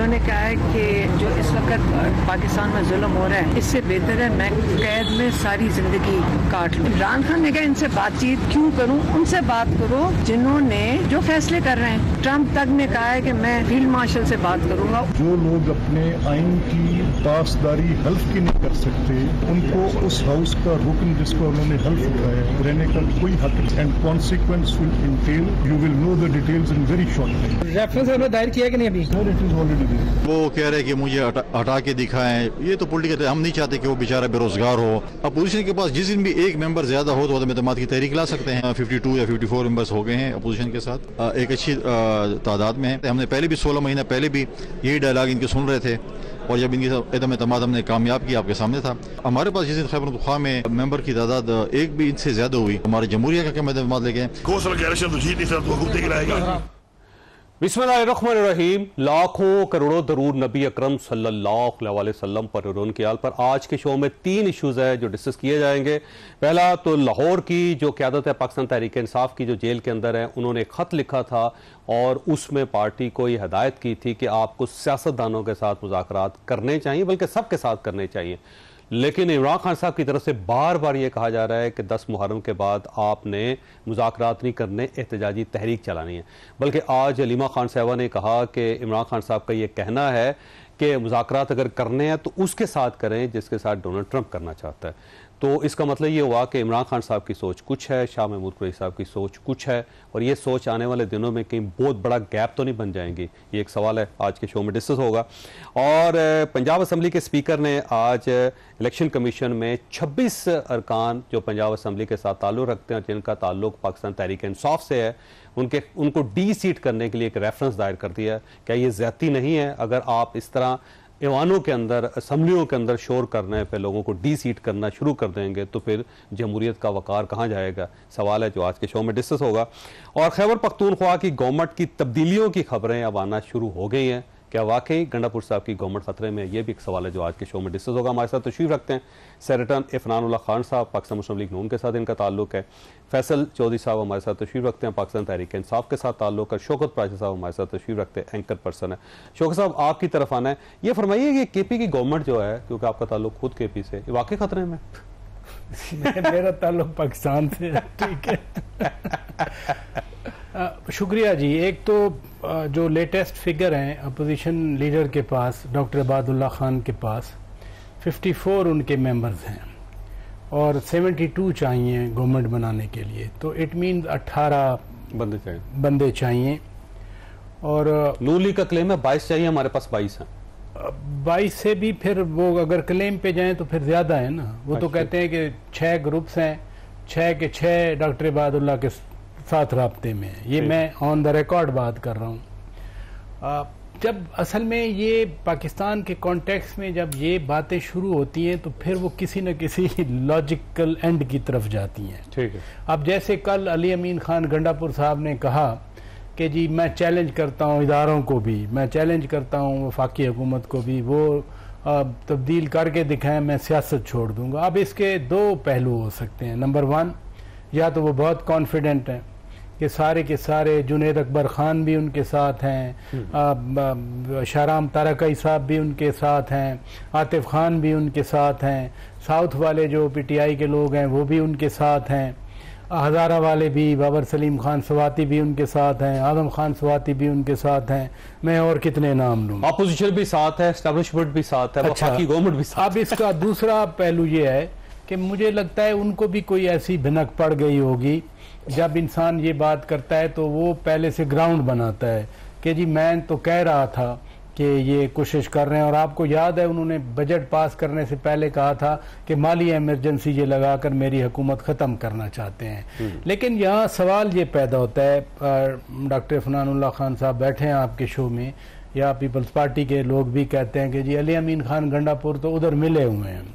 उन्होंने कहा है कि जो इस वक्त पाकिस्तान में जुल्म हो रहा है इससे बेहतर है मैं कैद में सारी जिंदगी काट लूं। इमरान खान ने कहा इनसे बातचीत क्यों करूं, उनसे बात करो जिन्होंने जो फैसले कर रहे हैं। ट्रंप तक ने कहा है कि मैं फील्ड मार्शल से बात करूंगा। जो लोग अपने आइन की पासदारी हल्फ की नहीं कर सकते उनको उस हाउस का रुकन जिसको उन्होंने हल्फ उठाया रहने का कोई हक नहीं। And consequence will entail, you will know the details in very short time. Reference हमने दायर किया कि नहीं अभी? It is already there. वो कह रहे हैं कि मुझे हटा के दिखाएं, ये तो पॉलिटिकल, हम नहीं चाहते कि वो बेचारा बेरोजगार हो। अपोजिशन के पास जिस दिन भी एक मेंबर ज्यादा हो तो अदम एतमाद की तहरीक ला सकते हैं। 52 या 54 मेंबर्स हो गए हैं अपोजिशन के साथ, एक अच्छी तादाद में है। हमने पहले भी 16 महीना पहले भी यही डायलॉग इनके सुन रहे थे और जब इनकी अदम एतमाद हमने कामयाब किया आपके सामने था। हमारे पास जिस दिन खैबर पख्तूनख्वा में मेंबर की तादाद एक भी इनसे ज्यादा हुई, हमारे जमहूरिया का क्या एतमाद लेके बिस्मिल्लाहिर्रहमानिर्रहीम। लाखों करोड़ों दरूद नबी अकरम सल्लल्लाहु अलैहि वसल्लम पर और उनके आल पर। आज के शो में 3 इश्यूज है जो डिस्कस किए जाएंगे। पहला तो लाहौर की जो क़यादत है पाकिस्तान तहरीक इंसाफ की, जो जेल के अंदर है, उन्होंने एक ख़त लिखा था और उसमें पार्टी को ये हदायत की थी कि आपको सियासतदानों के साथ मुज़ाकरात करने चाहिए, बल्कि सबके साथ करने चाहिए। लेकिन इमरान खान साहब की तरफ से बार बार ये कहा जा रहा है कि 10 मुहर्रम के बाद आपने मुज़ाकरात नहीं करने, एहतजाजी तहरीक चलानी है। बल्कि आज अलीमा खान साहबा ने कहा कि इमरान खान साहब का ये कहना है कि मुज़ाकरात अगर करने हैं तो उसके साथ करें जिसके साथ डोनाल्ड ट्रंप करना चाहता है। तो इसका मतलब ये हुआ कि इमरान खान साहब की सोच कुछ है, शाह महमूद कुरैशी साहब की सोच कुछ है, और ये सोच आने वाले दिनों में कहीं बहुत बड़ा गैप तो नहीं बन जाएंगी, ये एक सवाल है आज के शो में डिस्कस होगा। और पंजाब असम्बली के स्पीकर ने आज इलेक्शन कमीशन में 26 अरकान जो पंजाब असम्बली के साथ ताल्लुक़ रखते हैं, जिनका ताल्लुक़ पाकिस्तान तहरीक इंसाफ से है, उनको डी सीट करने के लिए एक रेफरेंस दायर कर दिया है। क्या ये ज़्यादती नहीं है? अगर आप इस तरह ईवानों के अंदर, असम्बलियों के अंदर शोर करने पे लोगों को डी सीट करना शुरू कर देंगे तो फिर जमहूरियत का वकार कहाँ जाएगा? सवाल है जो आज के शो में डिस्कस होगा। और खैबर पख्तूनख्वा की गवर्नमेंट की तब्दीलियों की खबरें अब आना शुरू हो गई हैं। क्या वाकई गंडापुर साहब की गवर्नमेंट खतरे में? ये भी एक सवाल है जो आज के शो में डिस्कस होगा। हमारे साथ तशरीफ रखते हैं सेनेटर इफनानुल्लाह खान साहब, पाकिस्तान मुस्लिम लीग नून के साथ इनका ताल्लुक है। फैसल चौधरी साहब हमारे साथ तशरीफ रखते हैं, पाकिस्तान तहरीक इंसाफ के साथ ताल्लुक है। शौकत प्राची साहब हमारे साथ तशरीफ रखते हैं, एंकर पर्सन है। शौकत साहब, आपकी तरफ आना है, ये फरमाइए कि केपी की गवर्नमेंट जो है, क्योंकि आपका ताल्लुक खुद केपी से, वाकई खतरे में? मेरा ताल्लुक पाकिस्तान से, ठीक है। शुक्रिया जी। एक तो जो लेटेस्ट फिगर हैं अपोजिशन लीडर के पास, डॉक्टर इबादुल्लाह खान के पास 54 उनके मेंबर्स हैं और 72 चाहिए गवर्नमेंट बनाने के लिए, तो इट मीन्स 18 बंदे चाहिए। और नून लीग का क्लेम है 22 चाहिए, हमारे पास 22 हैं। 22 से भी फिर वो अगर क्लेम पे जाएं तो फिर ज्यादा है ना। वो तो कहते हैं कि 6 ग्रुप्स हैं, 6 के 6 डॉक्टर इबादुल्लाह के साथ राब्ते में है। ये मैं ऑन द रिकॉर्ड बात कर रहा हूँ। जब असल में ये पाकिस्तान के कॉन्टेक्स्ट में जब ये बातें शुरू होती हैं तो फिर वो किसी न किसी लॉजिकल एंड की तरफ जाती हैं। ठीक है। अब जैसे कल अली अमीन खान गंडापुर साहब ने कहा कि जी मैं चैलेंज करता हूँ इदारों को भी, मैं चैलेंज करता हूँ वफाकी हुकूमत को भी, वो तब्दील करके दिखाएं, मैं सियासत छोड़ दूंगा। अब इसके 2 पहलू हो सकते हैं। नंबर 1, या तो वो बहुत कॉन्फिडेंट हैं कि सारे के सारे, जुनैद अकबर खान भी उनके साथ हैं, शाहराम तारकई साहब भी उनके साथ हैं, आतिफ खान भी उनके साथ हैं, साउथ वाले जो पीटीआई के लोग हैं वो भी उनके साथ हैं, हज़ारा वाले भी, बाबर सलीम खान स्वाति भी उनके साथ हैं, आजम खान स्वाति भी उनके साथ हैं, मैं और कितने नाम लूँ। अपोजिशन भी साथ है, एस्टैब्लिशमेंट भी साथ है, वफाकी गवर्नमेंट भी साथ। अब इसका दूसरा पहलू ये है कि मुझे लगता है उनको भी कोई ऐसी भिनक पड़ गई होगी। जब इंसान ये बात करता है तो वो पहले से ग्राउंड बनाता है कि जी मैं तो कह रहा था कि ये कोशिश कर रहे हैं। और आपको याद है उन्होंने बजट पास करने से पहले कहा था कि माली इमरजेंसी ये लगाकर मेरी हुकूमत ख़त्म करना चाहते हैं। लेकिन यहाँ सवाल ये पैदा होता है, डॉक्टर इफनानुल्लाह खान साहब बैठे हैं आपके शो में, या पीपल्स पार्टी के लोग भी कहते हैं कि जी अली अमीन खान गंडापुर तो उधर मिले हुए हैं,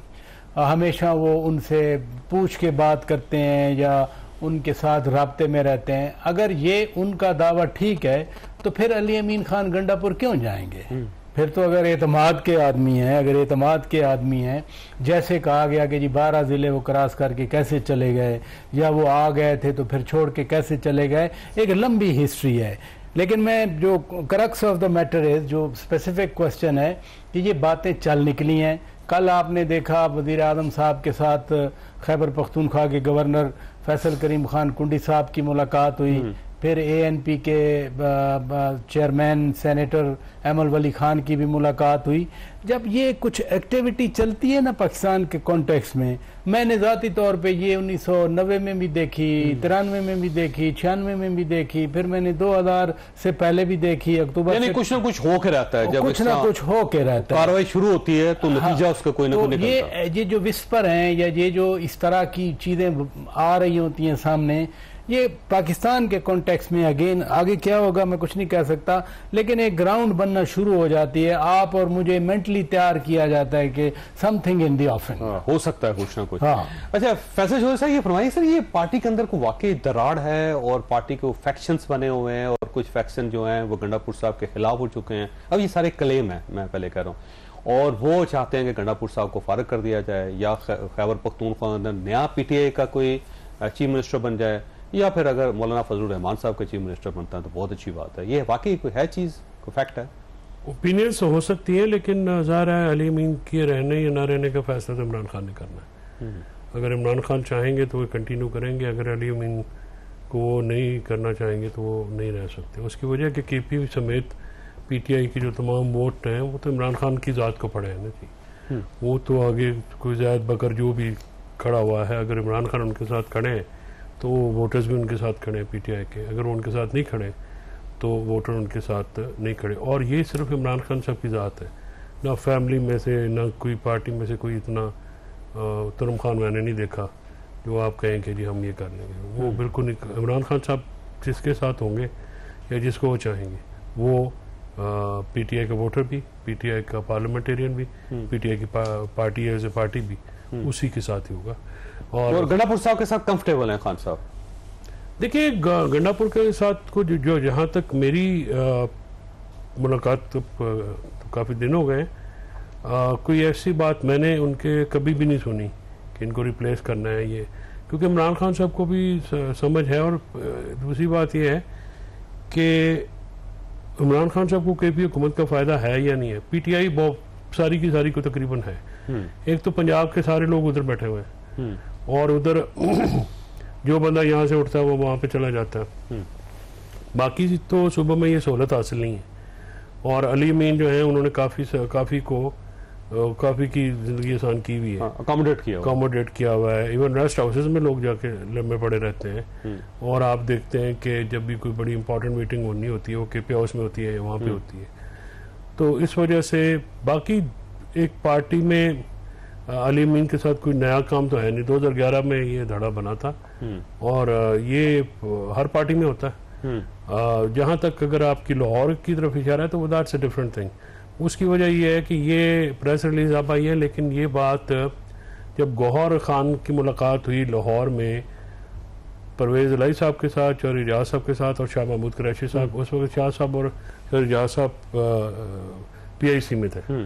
हमेशा वो उनसे पूछ के बात करते हैं या उनके साथ राब्ते में रहते हैं। अगर ये उनका दावा ठीक है तो फिर अली अमीन खान गंडापुर क्यों जाएंगे? फिर तो अगर एतमाद के आदमी हैं, अगर एतमाद के आदमी हैं, जैसे कहा गया कि जी 12 ज़िले वो क्रॉस करके कैसे चले गए, या वो आ गए थे तो फिर छोड़ के कैसे चले गए, एक लंबी हिस्ट्री है। लेकिन मैं जो crux of the matter is, जो स्पेसिफिक क्वेश्चन है कि ये बातें चल निकली हैं। कल आपने देखा वज़ीर आज़म साहब के साथ खैबर पख्तूनख्वा के गवर्नर फैसल करीम खान कुंडी साहब की मुलाकात हुई, फिर ANP के चेयरमैन सेनेटर एमल वली खान की भी मुलाकात हुई। जब ये कुछ एक्टिविटी चलती है ना पाकिस्तान के कॉन्टेक्स्ट में, मैंने ज़ाती तौर पे ये 1990 में भी देखी, 93 में भी देखी, 96 में भी देखी, फिर मैंने 2000 से पहले भी देखी, अक्टूबर से कुछ ना कुछ हो के रहता है, जब कुछ ना कुछ हो के रहता है, कार्रवाई शुरू होती है तो नतीजा उसका कोई ना कोई निकलता है। ये जो विस्पर हैं या ये जो इस तरह की चीजें आ रही होती हैं सामने, ये पाकिस्तान के कॉन्टेक्स्ट में अगेन आगे क्या होगा मैं कुछ नहीं कह सकता, लेकिन एक ग्राउंड बनना शुरू हो जाती है। आप और मुझे मेंटली तैयार किया जाता है कि समथिंग इन द ऑफिंग हो सकता है कुछ ना कुछ। हाँ। अच्छा फैसल चौधरी साहब, ये फरमाइए सर, ये पार्टी के अंदर को वाकई दरार है और पार्टी के फैक्शंस बने हुए हैं और कुछ फैक्शन जो हैं वो गंडापुर साहब के खिलाफ हो चुके हैं। अब ये सारे क्लेम है, मैं पहले कह रहा हूँ, और वो चाहते हैं कि गंडापुर साहब को फारिग कर दिया जाए या खैबर पख्तूनख्वा अंदर नया PTI का कोई चीफ मिनिस्टर बन जाए, या फिर अगर मौलाना फजलुर रहमान साहब का चीफ मिनिस्टर बनता है तो बहुत अच्छी बात है। ये वाकई कोई है चीज, कोई फैक्ट है? ओपिनियंस हो सकती है, लेकिन ज़ाहिर है अली अमीन के रहने या ना रहने का फैसला तो इमरान खान ने करना है। अगर इमरान खान चाहेंगे तो वो कंटिन्यू करेंगे, अगर अली अमीन को वो नहीं करना चाहेंगे तो वो नहीं रह सकते। उसकी वजह कि KP समेत PTI की जो तमाम वोट हैं वो तो इमरान खान की ज़ात को पड़े हैं ना जी। वो तो आगे कोई ज़ायद बकर जो भी खड़ा हुआ है, अगर इमरान खान उनके साथ खड़े हैं तो वोटर्स भी उनके साथ खड़े हैं PTI के, अगर वो उनके साथ नहीं खड़े तो वोटर उनके साथ नहीं खड़े। और ये सिर्फ इमरान खान साहब की ज़ात है, ना फैमिली में से ना कोई पार्टी में से कोई इतना तुरम खान मैंने नहीं देखा जो आप कहें कि जी हम ये कर लेंगे, वो बिल्कुल नहीं। इमरान खान साहब जिसके साथ होंगे या जिसको वो चाहेंगे वो PTI का वोटर भी, PTI का पार्लियामेंटेरियन भी, PTI की पार्टी एज ए पार्टी भी उसी के साथ ही होगा। और गंडापुर साहब के साथ कंफर्टेबल हैं खान साहब? देखिए गंडापुर के साथ को जो जहाँ तक मेरी मुलाकात तो काफ़ी दिन हो गए, कोई ऐसी बात मैंने उनके कभी भी नहीं सुनी कि इनको रिप्लेस करना है ये, क्योंकि इमरान खान साहब को भी समझ है। और दूसरी बात ये है कि इमरान खान साहब को KP हुकूमत का फ़ायदा है या नहीं है। PTI बहुत सारी की सारी को तकरीबन है। एक तो पंजाब के सारे लोग उधर बैठे हुए हैं और उधर जो बंदा यहाँ से उठता है वो वहाँ पे चला जाता है। बाकी तो सुबह में ये सहूलत हासिल नहीं है। और अली अमीन जो है उन्होंने काफ़ी की ज़िंदगी आसान की हुई है, अकोमोडेट किया हुआ है। इवन रेस्ट हाउसेज में लोग जाके लम्बे पड़े रहते हैं। और आप देखते हैं कि जब भी कोई बड़ी इंपॉर्टेंट मीटिंग होनी होती है वो KP हाउस में होती है, वहाँ पे होती है। तो इस वजह से बाकी एक पार्टी में अली अमीन के साथ कोई नया काम तो है नहीं। 2011 में ये धड़ा बना था और ये हर पार्टी में होता है। जहाँ तक अगर आपकी लाहौर की तरफ इशारा है तो वो दैट्स अ डिफरेंट थिंग। उसकी वजह ये है कि ये प्रेस रिलीज आप आई है, लेकिन ये बात जब गौहर खान की मुलाकात हुई लाहौर में परवेज़ इलाही साहब के साथ और इजाज साहब के साथ और शाह महमूद कुरैशी साहब, उस वक्त शाह साहब और इजाज साहब PIC में थे।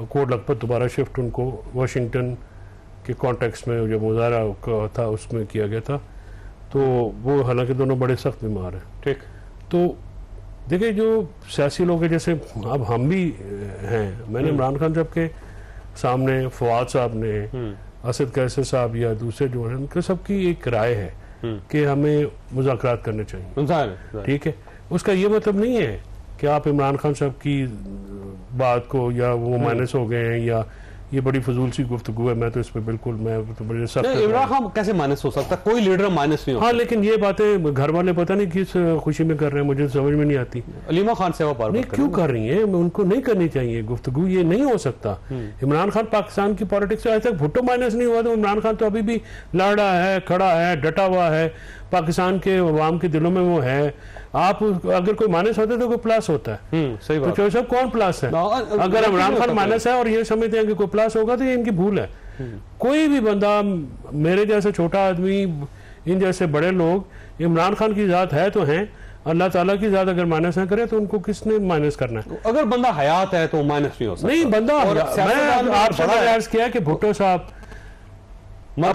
कोट लखपत दोबारा शिफ्ट उनको वाशिंगटन के कॉन्टेक्स्ट में जो मुजाहरा था उसमें किया गया था। तो वो हालांकि दोनों बड़े सख्त बीमार हैं। ठीक, तो देखिए जो सियासी लोग हैं, जैसे अब हम भी हैं, मैंने इमरान खान साहब के सामने फवाद साहब ने, असद कैसर साहब या दूसरे जो हैं उनके सबकी एक राय है कि हमें मुज़ाकरात करने चाहिए। ठीक है, उसका ये मतलब नहीं है कि आप इमरान खान साहब की बात को या वो माइनस हो गए हैं या ये बड़ी फजूल सी गुफ्तगू है। मैं तो इस पर बिल्कुल बड़े सख्त। इमरान खान कैसे माइनस हो सकता, कोई लीडर माइनस नहीं हो। हाँ, लेकिन ये बातें घर वाले पता नहीं किस खुशी में कर रहे हैं, मुझे समझ में नहीं आती। अलीमा खान से नहीं क्यों कर रही है, उनको नहीं करनी चाहिए गुफ्तगू, ये नहीं हो सकता। इमरान खान पाकिस्तान की पॉलिटिक्स से आज तक भुट्टो माइनस नहीं हुआ, तो इमरान खान तो अभी भी लड़ा है, खड़ा है, डटा हुआ है, पाकिस्तान के अवाम के दिलों में वो है। आप अगर कोई माइनस होता है तो कोई प्लस होता है। सही बात। तो सब कौन प्लस है? अगर इमरान खान माइनस है और ये समझते हैं कि कोई प्लस होगा तो ये इनकी भूल है। कोई भी बंदा, मेरे जैसे छोटा आदमी, इन जैसे बड़े लोग, इमरान खान की जात है तो हैं, अल्लाह ताला की जात अगर माइनस ना करे तो उनको किसने माइनस करना है? अगर बंदा हयात है तो माइनस नहीं हो सकता। नहीं, बंदा मैंने आपसे अर्ज किया कि भुट्टो साहब मर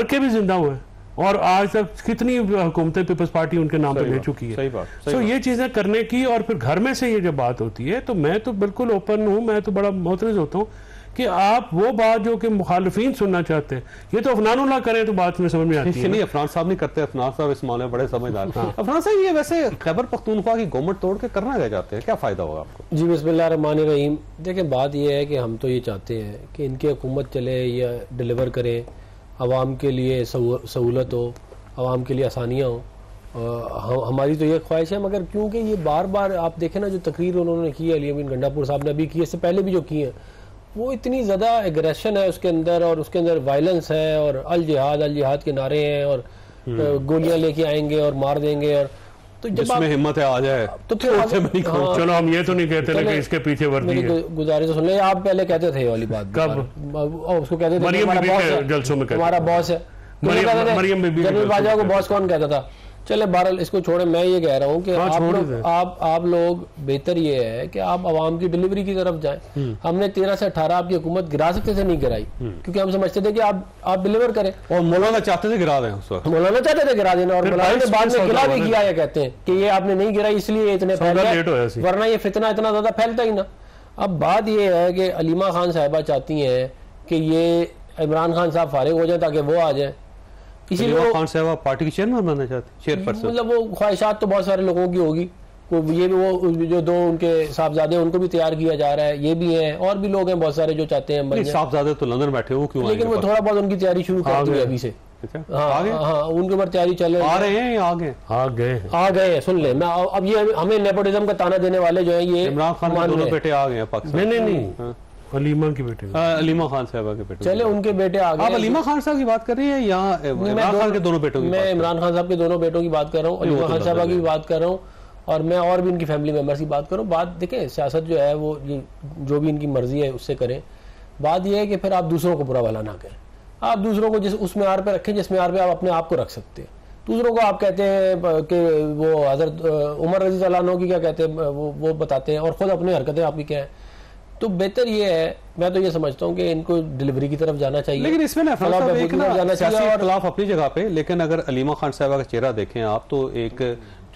के भी जिंदा हुए, और आज तक कितनी हुकूमतें पीपल्स पार्टी उनके नाम पे ले चुकी है। सही बात। तो ये चीजें करने की, और फिर घर में से ये जब बात होती है तो मैं तो बिल्कुल ओपन हूँ, मैं तो बड़ा मोहतरज होता हूँ कि आप वो बात जो कि मुखालिफिन सुनना चाहते हैं, ये तो अफनानुल्लाह करें तो बात में समझ में आती है। नहीं, अफनान साहब नहीं करते, अफनान साहब इस मामले में बड़े समझदार। अफनान साहब, ये वैसे खैबर पख्तूनख्वा की गवर्नमेंट तोड़ के करना क्या चाहते हैं, क्या फायदा होगा आपको? जी बिस्मिल्लाह रहमान रहीम। देखिए बात यह है कि हम तो ये चाहते हैं कि इनकी हुकूमत चले या डिलीवर करे, आवाम के लिए सहूलत हो, आवाम के लिए आसानियाँ हो, हमारी तो ये ख्वाहिश है। मगर क्योंकि ये बार बार आप देखें ना, जो तकरीर उन्होंने की है, अली अमीन गंडापुर साहब ने अभी की, इससे पहले भी जो की है, वो इतनी ज़्यादा एग्रेशन है उसके अंदर, और उसके अंदर वायलेंस है, और अल जिहाद के नारे हैं, और गोलियां लेके आएंगे और मार देंगे, और तो जब जिसमें हिम्मत है आ जाए तो फिर चलो हम ये तो नहीं कहते ना कि इसके पीछे वर्दी है। गुजारिश सुन ले, आप पहले कहते थे ये वाली बात। कब? उसको कहते थे हमारा बॉस है। जनरल बाजवा को बॉस कौन कहता था? चले बहरहाल इसको छोड़े, मैं ये कह रहा हूँ कि आप लोग बेहतर ये है कि आप आवाम की डिलीवरी की तरफ जाएं। हमने 13 से 18 आपकी हुकूमत गिरा सकते थे, नहीं गिराई, क्योंकि हम समझते थे कि आप डिलीवर करें। और मौलाना चाहते थे गिरा दें, उस वक्त मौलाना चाहते थे गिरा देना, और मौलाना ने बाद में गिरा भी किया, कहते हैं कि ये आपने नहीं गिराई इसलिए इतने फैल, वरना ये फितना इतना ज्यादा फैलता ही ना। अब बात ये है कि अलीमा खान साहिबा चाहती हैं कि ये इमरान खान साहब फारिग हो जाए ताकि वो आ जाए, इसीलिए खान साहब पार्टी की चेयरमैन बनना चाहते, चेयरपर्सन। मतलब वो ख्वाहिशात तो बहुत सारे लोगों की होगी, ये भी वो जो दो उनके साहबजादे हैं उनको भी तैयार किया जा रहा है, ये भी हैं, और भी लोग हैं बहुत सारे जो चाहते हैं। साहबजादे तो लंदन बैठे, वो क्यों? लेकिन वो थोड़ा बहुत उनकी तैयारी शुरू कर दी अभी से। हाँ, उनके ऊपर तैयारी चल रही है। आ रहे हैं, आ गए। सुन ले, मैं अब ये हमें नेपोटिज्म का ताना देने वाले जो है, ये इमरान खान के दोनों बेटे आ गए पाकिस्तान। नहीं, अलीमा की बेटे, अलीमा खान साहबा के बेटे। चले उनके बेटे आ गए। आप अलीमा खान साहब की बात कर रही है या इमरान खान के दोनों बेटों की? मैं इमरान खान साहब के दोनों बेटों की बात कर रहा हूँ, अलीमा खान साहबा की भी बात कर रहा हूँ, और मैं और भी इनकी फैमिली मेंबर्स की बात करूँ। बात देखें, सियासत जो है वो जो भी इनकी मर्जी है उससे करें। बात यह है कि फिर आप दूसरों को बुरा भला ना करें, आप दूसरों को जिस उस म्यार पे रखें जिस म्यार पे आप अपने आप को रख सकते हैं। दूसरों को आप कहते हैं कि वो हजरत उमर रज़ी अल्लाह अन्हु की क्या कहते हैं, वो बताते हैं, और खुद अपनी हरकतें आपकी क्या है। तो बेहतर ये है, मैं तो ये समझता हूँ कि इनको डिलीवरी की तरफ जाना चाहिए। लेकिन इसमें खिलाफ अपनी जगह पे, लेकिन अगर अलीमा खान साहबा का चेहरा देखें आप, तो एक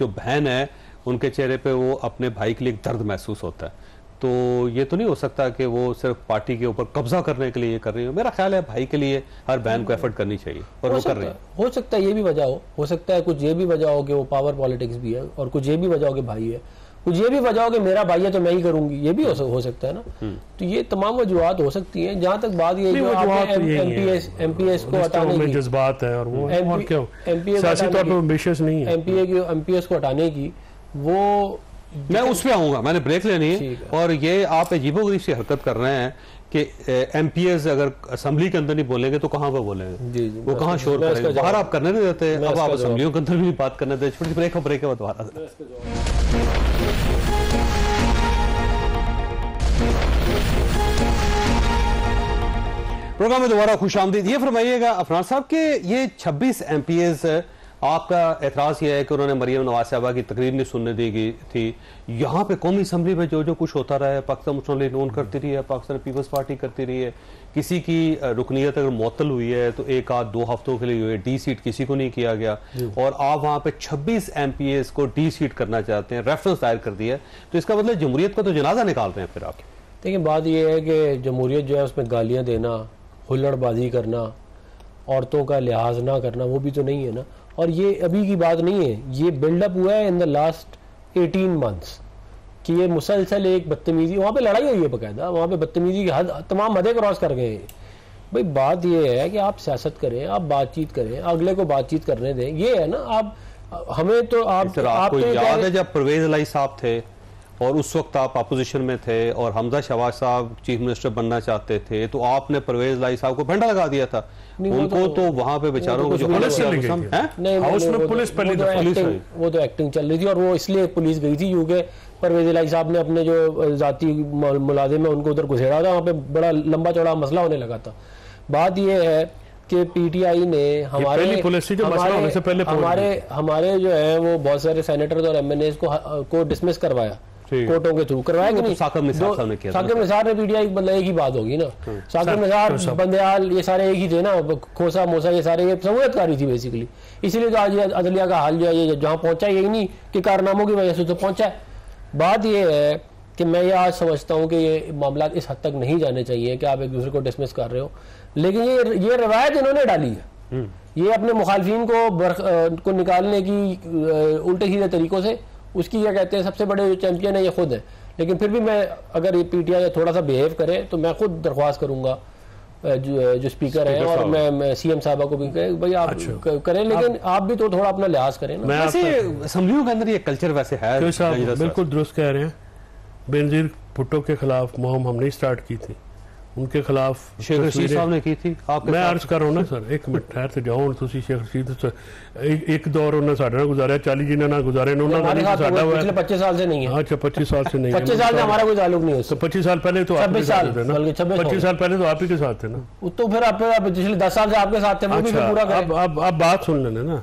जो बहन है उनके चेहरे पे वो अपने भाई के लिए दर्द महसूस होता है। तो ये तो नहीं हो सकता कि वो सिर्फ पार्टी के ऊपर कब्जा करने के लिए कर रही हो। मेरा ख्याल है भाई के लिए हर बहन को एफर्ट करनी चाहिए, और वो कर रही है। हो सकता है ये भी वजह हो सकता है कुछ ये भी वजह हो कि वो पावर पॉलिटिक्स भी है, और कुछ ये भी वजह हो कि भाई है, कुछ ये भी वजह हो कि मेरा भाई है तो मैं ही करूंगी, ये भी हो सकता है ना। तो ये तमाम वजूहत हो सकती हैं। जहां तक बात ये एमपीएस को हटाने की जज्बात है, और वो एमपीएस को हटाने की, वो मैं उस पे आऊंगा, मैंने ब्रेक लेनी है। और ये आप अजीबोगरीब सी हरकत कर रहे हैं कि एमपीएस अगर असेंबली के अंदर नहीं बोलेंगे तो कहां पर बोलेंगे? वो कहां शोर करेंगे? बाहर आप करने नहीं देते, अब आप असेंबलियों के अंदर भी बात करने देते। छोटी ब्रेक है दोबारा। प्रोग्राम में दोबारा खुशामदीद। ये फरमाइएगा अफनान साहब के ये 26 एमपीएस, आपका एतराज यह है कि उन्होंने मरियम नवाज साहबा की तकरीर नहीं सुनने दी गई थी। यहाँ पे कौमी असम्बली में जो कुछ होता रहा है, पाकिस्तान मुस्लिम लीग नून करती रही है, पाकिस्तान पीपल्स पार्टी करती रही है। किसी की रुकनीत अगर मुअत्तल हुई है तो 1 आध 2 हफ्तों के लिए डी सीट किसी को नहीं किया गया, और आप वहाँ पे 26 एमपीएस को डी सीट करना चाहते हैं, रेफरेंस दायर कर दिया है। तो इसका मतलब जमहूरियत का तो जनाजा निकाल रहे हैं फिर आप। देखिए बात यह है कि जमहूरियत जो है उसमें गालियाँ देना, हुल्लड़बाजी करना, औरतों का लिहाज ना करना, वो भी तो नहीं है ना। और ये अभी की बात नहीं है, ये बिल्डअप हुआ है इन द लास्ट 18 मंथ्स कि ये मुसलसल एक बदतमीजी, वहाँ पे लड़ाई हुई है बकायदा, वहाँ पे बदतमीजी की हद तमाम हदें क्रॉस कर गए हैं। भाई बात ये है कि आप सियासत करें, आप बातचीत करें, अगले को बातचीत करने दें, ये है ना। आप हमें तो आपको याद है जब परवेज इलाही साहब थे और उस वक्त आप अपोजिशन में थे और हमजा शहबाज साहब चीफ मिनिस्टर बनना चाहते थे, तो आपने परवेज इलाही साहब को फंडा लगा दिया था। उनको तो वहां पे बेचारों को जो पुलिस वो तो एक्टिंग चल रही थी, और वो इसलिए पुलिस गई थी क्योंकि परवेज इलाही साहब ने अपने जो जाती मुलाजिम है उनको उधर घुसेड़ा था, वहाँ पे बड़ा लंबा चौड़ा मसला होने लगा था। बात ये है कि पीटीआई ने हमारे जो है वो बहुत सारे सेनेटर्स और एमएनएस को डिसमिस करवाया, कोर्टों के थ्रू करवाया कि नहीं? साकिब निसार साहब ने किया, साकिब निसार ने पीटीआई, मतलब एक ही बात होगी ना, साकिब निसार, बंदयाल, ये सारे एक ही थे ना, खोसा मोसा ये सारे ये सहूलियतकारी थी बेसिकली। इसीलिए तो आज अदलिया का हाल जो है ये जहाँ पहुंचा, यही नहीं कि कारनामों की वजह से तो पहुंचा है। बात ये है कि मैं ये आज समझता हूँ कि ये मामला इस हद तक नहीं जाने चाहिए कि आप एक दूसरे को डिसमिस कर रहे हो, लेकिन ये रवायत इन्होंने डाली है, ये अपने मुखालफिन को निकालने की उल्टे सीधे तरीकों से, उसकी क्या कहते हैं सबसे बड़े चैंपियन है ये खुद है। लेकिन फिर भी मैं अगर ये पीटीआई थोड़ा सा बिहेव करे तो मैं खुद दरख्वास्त करूंगा जो स्पीकर है, और मैं सीएम साहबा को भी कहे भाई आप करें, लेकिन आप भी तो थोड़ा अपना लिहाज करें ना। असेंबलियों के अंदर ये कल्चर वैसे है। बिल्कुल दुरुस्त कह रहे हैं। बेनजीर भुट्टो के खिलाफ मुहिम हमने स्टार्ट की थी, उनके खिलाफ शेख रशीद साहब ने की थी। मैं अर्ज कर रहा हूँ ना सर, एक मिनट ठहर से जाओ, तुसी शेख रशीद एक दौर उन्होंने साढ़े ना गुजारा, 40 जिन्हें ना गुजारे पिछले 25 साल से नहीं है। अच्छा 25 साल से नहीं, 25 साल से हमारा कोई ताल्लुक नहीं है। तो 25 साल पहले तो 26 साल थे ना, 25 साल पहले तो आप ही के साथ थे ना, तो फिर आप पिछले 10 साल से आपके साथ थे, वो भी पूरा करें। अब बात सुन लेना ना,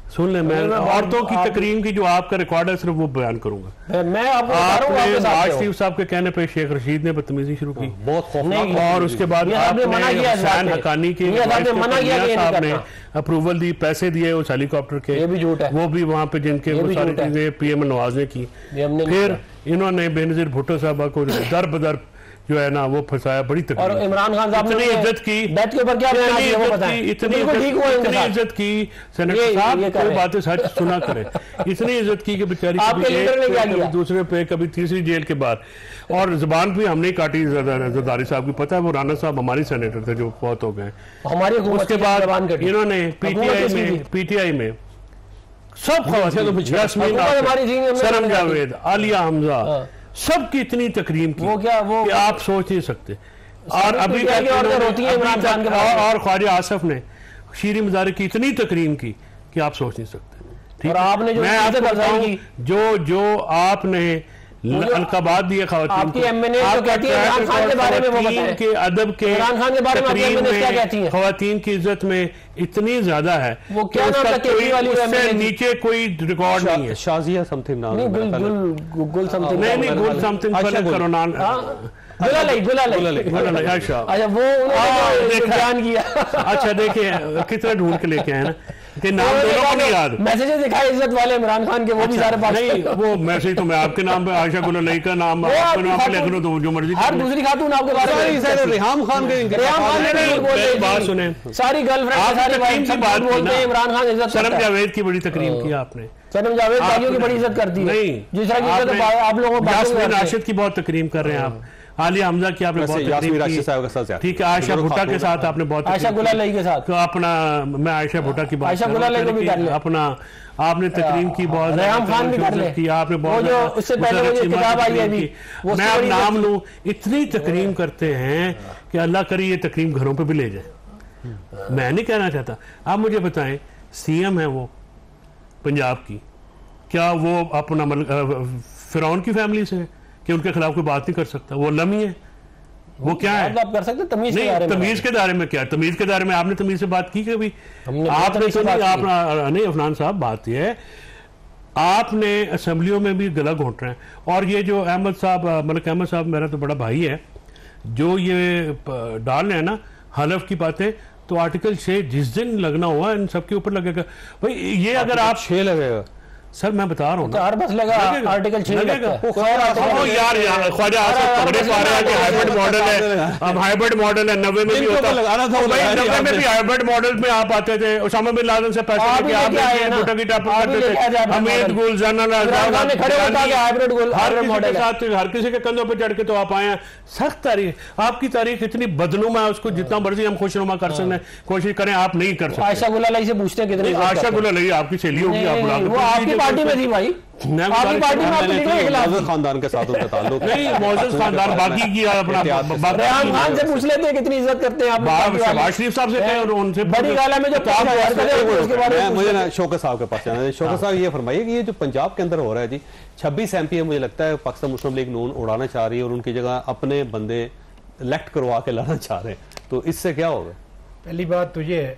सुन ले, मैं औरतों की तकरीम की जो आपका रिकॉर्ड है सिर्फ वो बयान करूंगा। मैं आपने नवाज शरीफ साहब के कहने पे शेख रशीद ने बदतमीजी शुरू की, बहुत खौफनाक, और उसके बाद आपने हुसैन हक्कानी के साहब ने अप्रूवल दी, पैसे दिए उस हेलीकॉप्टर के, ये भी झूठ है, वो भी वहाँ पे जिनके वो सारी चीजें पीएम नवाज ने की। फिर इन्होंने बेनजीर भुट्टो साहब को दर बदर जो है ना वो फंसाया, बड़ी तकलीफ। और इमरान खान साहब ने इज्जत की, बैठ के ऊपर क्या बयान दिया वो बताएं। इतनी इज्जत की सेनेटर साहब, कोई बातें सच सुना करें, इतनी इज्जत की कि बेचारी कभी दूसरे पे, कभी तीसरी जेल के बाद, और जुबान भी हमने काटी जरदारी साहब की। पता है वो राना साहब हमारे सेनेटर थे जो बहुत हो गए हमारी। उसके बाद इन्होंने पीटीआई में सब खवातीन, सरम जावेद, आलिया हमजा, सबकी इतनी तकरीम की, वो क्या वो कि आप सोच नहीं सकते। और अभी और ख्वाजा आसफ ने शीरी मजारी की इतनी तकरीम की कि आप सोच नहीं सकते। और आपने जो मैं आपको बताऊं, जो आपने अलकाबाद दिए खवातीन को, के अदब के खवातीन की इज्जत में इतनी ज्यादा है, वो क्या उससे नीचे कोई रिकॉर्ड नहीं है। शाजिया समथिंग नाम, गुल समथिंग नहीं, गुल समथिंग अच्छा वो बयान किया। अच्छा देखिए कितना ढूंढ के लेके आए ना कि नाम दोनों को नहीं याद, मैसेजेस दिखाए इज्जत वाले इमरान खान के, वो भी सारे पास नहीं, वो मैसेज तो मैं आपके नाम पे, आयशा गुल लई का नाम आपके नाम पे लिख लो तो जो मर्जी। हर दूसरी खातून आपके बारे में, रेहाम खान के बात सुने, सारी गर्लफ्रेंड सारी वाइफ सब बात बोलते हैं, इमरान खान इज्जत, सनम जावेद की बड़ी तकरीम की आपने, सनम जावेद भाइयों की बड़ी इज्जत करती है, नहीं जिस तरह की इज्जत आप लोगों को राशिद की बहुत तकरीम कर रहे हैं आप, आलिया हमजा की आपने बहुत तकरीम, ठीक है, आयशा भुट्टा के साथ आपने बहुत, आयशा गुलालई के साथ, तो अपना मैं आयशा भुट्टा की बात, आयशा गुलालई को भी कर ले, अपना आपने तकरीम की बहुत, रेहाम खान भी कर ले की आपने बहुत, जो उससे पहले वो जो किताब आई है अभी, मैं अब नाम लूं, इतनी तकरीम करते हैं कि अल्लाह करे ये तकरीम घरों पे भी ले जाए। मैं नहीं कहना चाहता। आप मुझे बताएं, सीएम है वो पंजाब की, क्या वो अपना फिरौन की फैमिली से है कि उनके खिलाफ कोई बात नहीं कर सकता? वो लमी है, वो क्या है? आप कर सकते तमीज के दायरे में। तमीज के दायरे में क्या? तमीज के दायरे में आपने तमीज से बात की कभी? आपने तो नहीं अफनान साहब, बात यह है आपने असेंबलियों में भी गला घोंट रहे हैं। और ये जो अहमद साहब, मलिक अहमद साहब मेरा तो बड़ा भाई है, जो ये डाल रहे हैं ना हलफ की बातें, तो आर्टिकल 6 जिस दिन लगना हुआ इन सबके ऊपर लगेगा भाई। ये अगर आप 6 लगेगा सर, मैं बता रहा हूँ तो हर बस लगा आर्टिकल 6 लगेगा। यार ख्वाजा आसफ पकड़े पा रहे हैं कि हाइब्रिड मॉडल है, अब हाइब्रिड मॉडल है, 90 में भी होता लगाना था, 90 में भी हाइब्रिड मॉडल में आप आते थे, उसामा बिन लादेन से पैसे लेके आप भुट्टो की टाइप करते थे, अमीर गुल जनरल हर किसी के कंधों पर चढ़ के तो आप आए हैं। सख्त तारीख, आपकी तारीख इतनी बदनुमा है, उसको जितना मर्जी हम खुशनुमा कर सकते हैं, कोशिश करें, आप नहीं कर सकते। आयशा गुलालई से पूछते हैं कितनी, आयशा गुलालई आपकी सहेली होगी, आप पार्टी में थी भाई, आपकी पार्टी में खानदान के साथ उनका ताल्लुक नहीं, मौजूद खानदान बाकी की अपना रेहाम खान से पूछ लेते हैं कितनी इज्जत करते हैं आप, शहबाज शरीफ साहब से कहें और उनसे बड़ी गाला में जो उसके बारे में मुझे ना शौकत साहब के पास जाना है। शौकत साहब ये फरमाइए कि ये जो पंजाब के अंदर हो रहा है जी, 26 MP मुझे लगता है पाकिस्तान मुस्लिम लीग नून उड़ाना चाह रही है और उनकी जगह अपने बंदे इलेक्ट करवा के लाना चाह रहे हैं, तो इससे क्या होगा? पहली बात तो ये है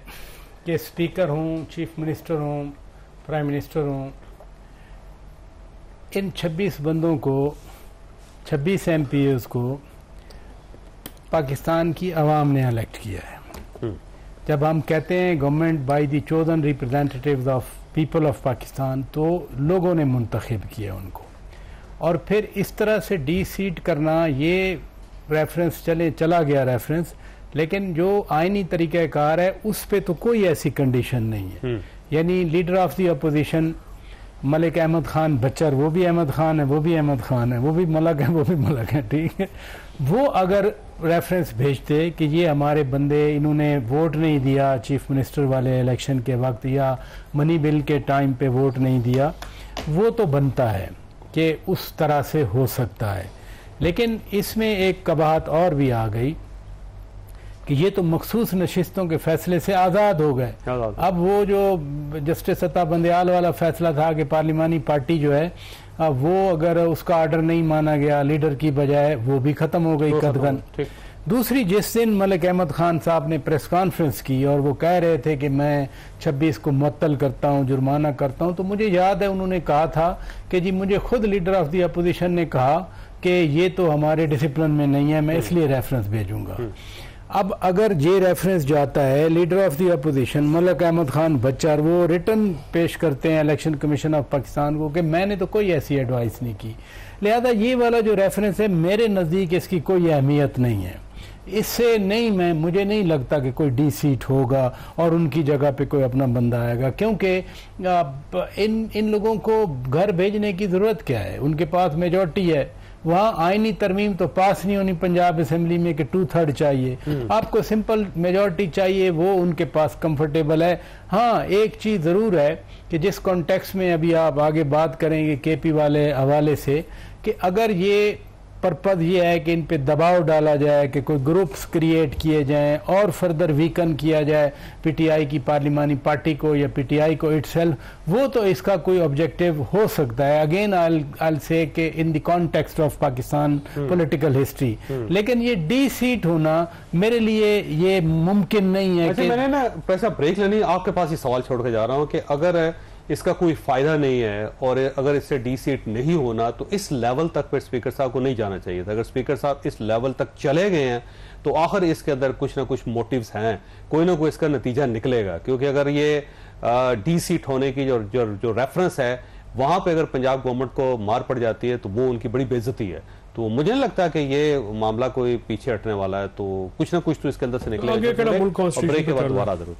कि स्पीकर हूँ, चीफ मिनिस्टर हूँ, प्राइम मिनिस्टर हूँ, इन 26 बंदों को 26 MPs को पाकिस्तान की आवाम ने इलेक्ट किया है। जब हम कहते हैं government by the chosen representatives of people of Pakistan, तो लोगों ने मुंतखब किया उनको, और फिर इस तरह से डी सीट करना, ये रेफरेंस चला गया रेफरेंस, लेकिन जो आईनी तरीक़ाकार है उस पे तो कोई ऐसी कंडीशन नहीं है। यानी leader of the opposition Malik Ahmad Khan Bachar, वो भी अहमद खान है, वो भी अहमद खान है, वो भी मलक है, वो भी मलक है, ठीक है। वो अगर रेफरेंस भेजते कि ये हमारे बंदे, इन्होंने वोट नहीं दिया चीफ मिनिस्टर वाले इलेक्शन के वक्त, या मनी बिल के टाइम पे वोट नहीं दिया, वो तो बनता है कि उस तरह से हो सकता है। लेकिन इसमें एक कबाहत और भी आ गई कि ये तो मखसूस नशिस्तों के फैसले से आज़ाद हो गए। अब वो जो जस्टिस अता बंदयाल वाला फैसला था कि पार्लिमानी पार्टी जो है वो अगर उसका आर्डर नहीं माना गया लीडर की बजाय, वो भी ख़त्म हो गई कतगन। दूसरी, जिस दिन मलिक अहमद खान साहब ने प्रेस कॉन्फ्रेंस की और वो कह रहे थे कि मैं 26 को मुअत्तल करता हूँ, जुर्माना करता हूँ, तो मुझे याद है उन्होंने कहा था कि जी मुझे खुद लीडर ऑफ द अपोजिशन ने कहा कि ये तो हमारे डिसिप्लिन में नहीं है, मैं इसलिए रेफरेंस भेजूंगा। अब अगर ये रेफरेंस जाता है leader of the opposition Malik Ahmad Khan Bachar, वो रिटर्न पेश करते हैं इलेक्शन कमीशन ऑफ पाकिस्तान को कि मैंने तो कोई ऐसी एडवाइस नहीं की, लिहाजा ये वाला जो रेफरेंस है मेरे नज़दीक इसकी कोई अहमियत नहीं है। इससे नहीं, मुझे नहीं लगता कि कोई डी सीट होगा और उनकी जगह पे कोई अपना बंदा आएगा, क्योंकि इन लोगों को घर भेजने की ज़रूरत क्या है, उनके पास मेजॉरिटी है। वहाँ आईनी तरमीम तो पास नहीं होनी पंजाब असेंबली में कि 2/3 चाहिए, आपको सिंपल मेजॉरिटी चाहिए, वो उनके पास कंफर्टेबल है। हाँ, एक चीज़ ज़रूर है कि जिस कॉन्टेक्स्ट में अभी आप आगे बात करेंगे केपी वाले हवाले से, कि अगर ये पर्पज़ ये है कि इन पे दबाव डाला जाए कि कोई ग्रुप्स क्रिएट किए जाएं और फर्दर वीकन किया जाए पीटीआई की पार्लिमानी पार्टी को या पीटीआई को इटसेल्फ, वो तो इसका कोई ऑब्जेक्टिव हो सकता है। अगेन आई से कि in the context of Pakistan political history, लेकिन ये डी सीट होना मेरे लिए ये मुमकिन नहीं है। अच्छा, मैंने ना पैसा ब्रेक लेनी, आपके पास ये सवाल छोड़ के जा रहा हूँ कि अगर इसका कोई फायदा नहीं है और अगर इससे डी सीट नहीं होना, तो इस लेवल तक फिर स्पीकर साहब को नहीं जाना चाहिए था। अगर स्पीकर साहब इस लेवल तक चले गए हैं तो आखिर इसके अंदर कुछ ना कुछ मोटिव्स हैं, कोई ना कोई इसका नतीजा निकलेगा। क्योंकि अगर ये डी सीट होने की जो रेफरेंस है वहां पे अगर पंजाब गवर्नमेंट को मार पड़ जाती है तो वो उनकी बड़ी बेइज्जती है। तो मुझे नहीं लगता कि ये मामला कोई पीछे हटने वाला है, तो कुछ ना कुछ तो इसके अंदर से निकलेगा। ब्रेक के बाद दोबारा जरूर।